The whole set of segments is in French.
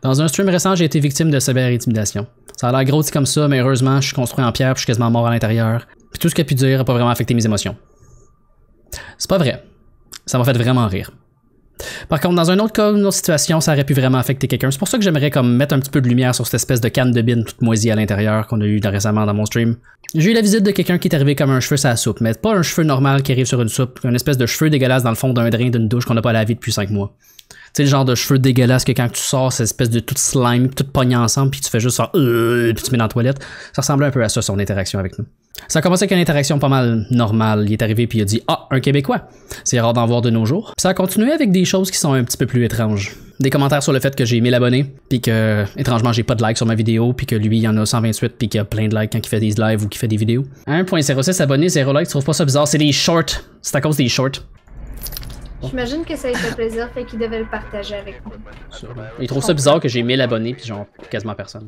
Dans un stream récent, j'ai été victime de sévère intimidation. Ça a l'air grossi comme ça, mais heureusement, je suis construit en pierre puis je suis quasiment mort à l'intérieur. Puis tout ce qu'il a pu dire n'a pas vraiment affecté mes émotions. C'est pas vrai. Ça m'a fait vraiment rire. Par contre, dans un autre cas, une autre situation, ça aurait pu vraiment affecter quelqu'un. C'est pour ça que j'aimerais comme mettre un petit peu de lumière sur cette espèce de canne de bine toute moisie à l'intérieur qu'on a eu récemment dans mon stream. J'ai eu la visite de quelqu'un qui est arrivé comme un cheveu sur la soupe, mais pas un cheveu normal qui arrive sur une soupe, une espèce de cheveu dégueulasse dans le fond d'un drain d'une douche qu'on n'a pas lavé depuis 5 mois. Tu sais, le genre de cheveux dégueulasse que quand tu sors, cette espèce de toute slime, toute pognée ensemble, puis tu fais juste ça, puis tu mets dans la toilette. Ça ressemblait un peu à ça, son interaction avec nous. Ça a commencé avec une interaction pas mal normale. Il est arrivé puis il a dit « Ah, un Québécois! » C'est rare d'en voir de nos jours. Puis ça a continué avec des choses qui sont un petit peu plus étranges. Des commentaires sur le fait que j'ai 1000 abonnés, puis que, étrangement, j'ai pas de likes sur ma vidéo, puis que lui, il en a 128, puis qu'il y a plein de likes quand il fait des lives ou qu'il fait des vidéos. 1.06 abonnés, 0 likes, tu trouves pas ça bizarre? C'est des shorts. C'est à cause des shorts. J'imagine que ça lui fait plaisir, fait qu'il devait le partager avec nous. Il trouve ça bizarre que j'ai 1000 abonnés, puis genre, quasiment personne.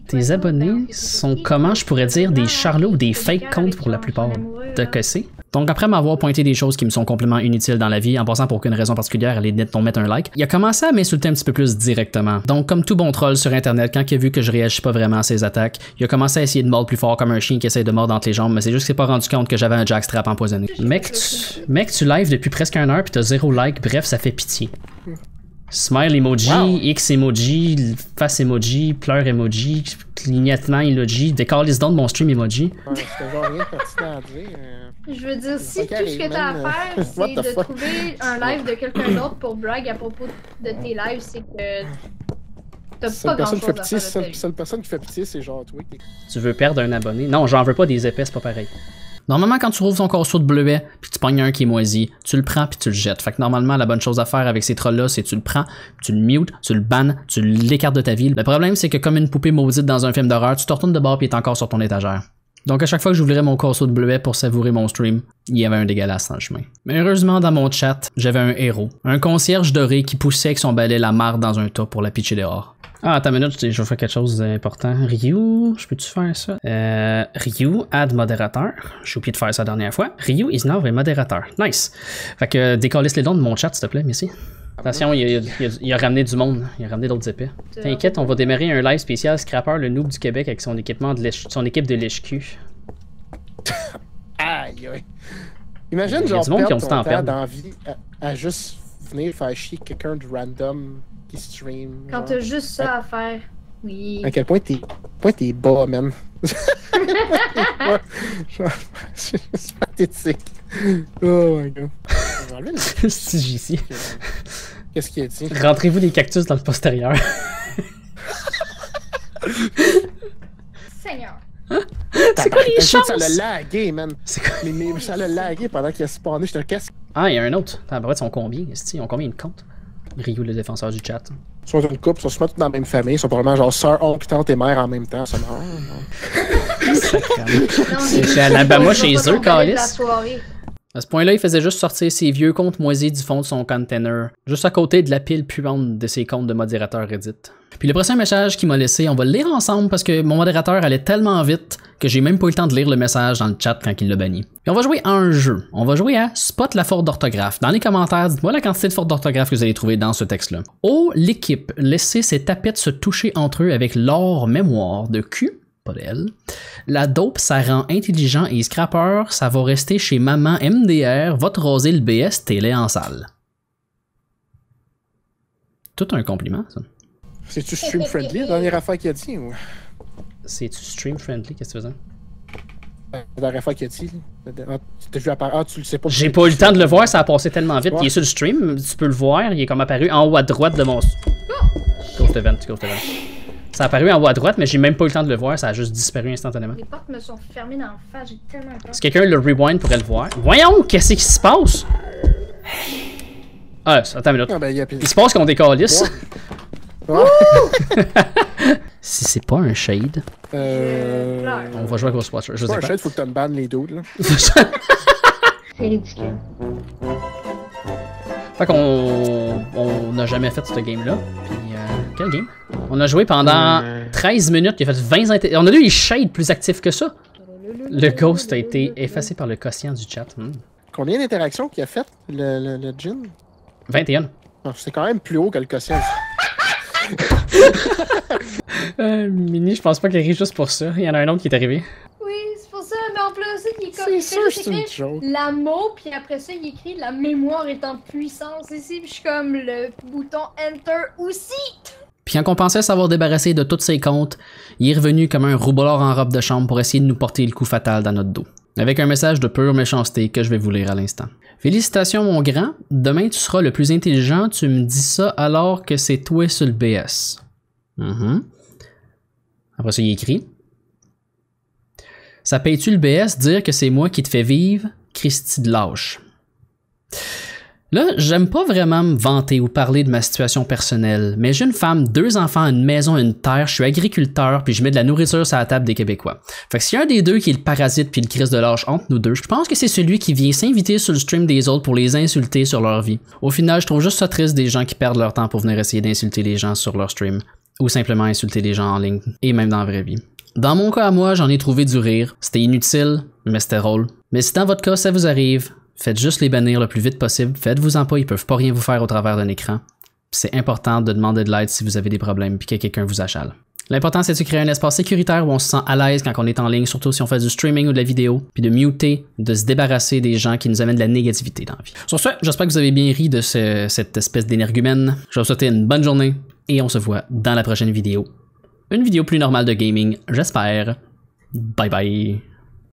Tes abonnés sont, comment je pourrais dire, des charlots ou des fake comptes pour la plupart de que c'est. Donc après m'avoir pointé des choses qui me sont complètement inutiles dans la vie, en passant pour aucune raison particulière, aller mettre un like, il a commencé à m'insulter un petit peu plus directement. Donc comme tout bon troll sur internet, quand il a vu que je réagis pas vraiment à ses attaques, il a commencé à essayer de mordre plus fort comme un chien qui essaie de mordre entre les jambes, mais c'est juste qu'il s'est pas rendu compte que j'avais un jackstrap empoisonné. Mec, tu live depuis presque 1 heure pis t'as 0 like, bref, ça fait pitié. Smile emoji, wow. X emoji, face emoji, pleurs emoji, clignotement emoji, décalisse donc de mon stream emoji. C'était genre rien de pertinent à dire. Je veux dire, si tout ce que t'as à faire, c'est de trouver un live de quelqu'un d'autre pour brag à propos de tes lives, c'est que t'as pas grand-chose à faire de ta vie. Seule personne qui fait pitié, c'est genre toi. Tu veux perdre un abonné? Non, j'en veux pas des épais, c'est pas pareil. Normalement, quand tu rouvres ton corso de bleuet, puis tu pognes un qui est moisi, tu le prends puis tu le jettes. Fait que normalement, la bonne chose à faire avec ces trolls-là, c'est tu le prends, tu le mutes, tu le bannes, tu l'écartes de ta vie. Le problème, c'est que comme une poupée maudite dans un film d'horreur, tu te retournes de bord puis il est encore sur ton étagère. Donc à chaque fois que j'ouvrirais mon corso de bleuet pour savourer mon stream, il y avait un dégueulasse dans le chemin. Mais heureusement, dans mon chat, j'avais un héros. Un concierge doré qui poussait avec son balai la marde dans un tas pour la pitcher dehors. Ah, attends une minute, je vais faire quelque chose d'important. Ryu, je peux-tu faire ça? Ryu, add modérateur. J'ai oublié de faire ça la dernière fois. Ryu is now a modérateur. Nice. Fait que décalisse les dons de mon chat, s'il te plaît, merci. Attention, il a ramené du monde. Il a ramené d'autres épées. T'inquiète, on va démarrer un live spécial Scrapper, le noob du Québec, avec son équipement de son équipe de lèche-cul. Aïe, aïe. Imagine, genre, perdre ton temps d'envie à juste venir faire chier quelqu'un de random qui stream. Quand t'as juste ça à faire, oui. À quel point t'es bas, man. C'est pathétique. Oh my god. C'est JC. Qu'est-ce qu'il a dit? Rentrez-vous des cactus dans le postérieur. Seigneur. C'est quoi les chances? Ça l'a lagué, man. C'est quoi? Mais ça l'a lagué pendant qu'il a spawné. J'étais qu'est-ce? Ah, il y a un autre. Ah, bah, ils sont combien? Ils ont combien de comptes? Ryu, le défenseur du chat. Ils sont une couple, ils sont souvent tous dans la même famille. Ils sont probablement genre sœur, oncle, tante et mère en même temps. Ça c'est à Alabama chez eux, Calis. À ce point-là, il faisait juste sortir ses vieux comptes moisis du fond de son container, juste à côté de la pile puante de ses comptes de modérateur Reddit. Puis le prochain message qu'il m'a laissé, on va le lire ensemble parce que mon modérateur allait tellement vite que j'ai même pas eu le temps de lire le message dans le chat quand il l'a banni. Puis on va jouer à un jeu. On va jouer à Spot la faute d'orthographe. Dans les commentaires, dites-moi la quantité de fautes d'orthographe que vous allez trouver dans ce texte-là. Oh, l'équipe, laissez ses tapettes se toucher entre eux avec l'or mémoire de Q. Pas d'elle. La dope, ça rend intelligent et scrapper, ça va rester chez maman MDR, va te raser le BS, t'es en salle. Tout un compliment, ça. C'est-tu stream friendly, la dernière affaire qu'il a dit, ou? C'est-tu stream friendly, qu'est-ce que tu faisais? La dernière fois qu'il a dit, t'as vu apparaître, tu le sais pas. J'ai pas eu le temps de le voir, ça a passé tellement vite. Ouais. Il est sur le stream, tu peux le voir, il est comme apparu en haut à droite de mon... Ghost event. Ça a apparu en haut à droite, mais j'ai même pas eu le temps de le voir, ça a juste disparu instantanément. Les portes me sont fermées dans le face, j'ai tellement peur. Si quelqu'un le rewind pourrait le voir. Voyons, qu'est-ce qui se passe? Ah, attends une minute. Ah, ben, il se passe qu'on décalisse. Ouais. Si c'est pas un shade, on va jouer à Ghostwatcher. Je sais pas. Un shade, faut que tu me bannes les dudes, là. C'est ridicule. Fait qu'on n'a jamais fait cette game-là. Puis, quelle game? On a joué pendant 13 minutes, il a fait 20 on a eu les shades plus actifs que ça. Le ghost a été effacé par le quotient du chat. Combien d'interactions qu'il a fait, le Jin? 21. C'est quand même plus haut que le quotient. Mini, je pense pas qu'elle rit juste pour ça. Il y en a un autre qui est arrivé. Oui, c'est pour ça, mais en plus aussi, il est comme. C'est sûr, c'est une joke. L'amour, puis après ça, il écrit la mémoire est en puissance ici, puis je suis comme le bouton Enter aussi. Puis quand on pensait s'avoir débarrassé de tous ses comptes, il est revenu comme un roublard en robe de chambre pour essayer de nous porter le coup fatal dans notre dos. Avec un message de pure méchanceté que je vais vous lire à l'instant. Félicitations mon grand, demain tu seras le plus intelligent, tu me dis ça alors que c'est toi sur le BS. Après ça il écrit. Ça paye-tu le BS dire que c'est moi qui te fais vivre, Christy de lâche. Là, j'aime pas vraiment me vanter ou parler de ma situation personnelle, mais j'ai une femme, 2 enfants, une maison, une terre, je suis agriculteur, puis je mets de la nourriture sur la table des Québécois. Fait que s'il y a un des deux qui est le parasite puis le Christ de lâche entre nous deux, je pense que c'est celui qui vient s'inviter sur le stream des autres pour les insulter sur leur vie. Au final, je trouve juste ça triste des gens qui perdent leur temps pour venir essayer d'insulter les gens sur leur stream, ou simplement insulter les gens en ligne, et même dans la vraie vie. Dans mon cas à moi, j'en ai trouvé du rire, c'était inutile, mais c'était drôle. Mais si dans votre cas ça vous arrive, faites juste les bannir le plus vite possible, faites-vous-en pas, ils peuvent pas rien vous faire au travers d'un écran. C'est important de demander de l'aide si vous avez des problèmes puis que quelqu'un vous achale. L'important c'est de créer un espace sécuritaire où on se sent à l'aise quand on est en ligne, surtout si on fait du streaming ou de la vidéo, puis de muter, de se débarrasser des gens qui nous amènent de la négativité dans la vie. Sur ce, j'espère que vous avez bien ri de cette espèce d'énergumène. Je vous souhaite une bonne journée et on se voit dans la prochaine vidéo. Une vidéo plus normale de gaming, j'espère. Bye bye.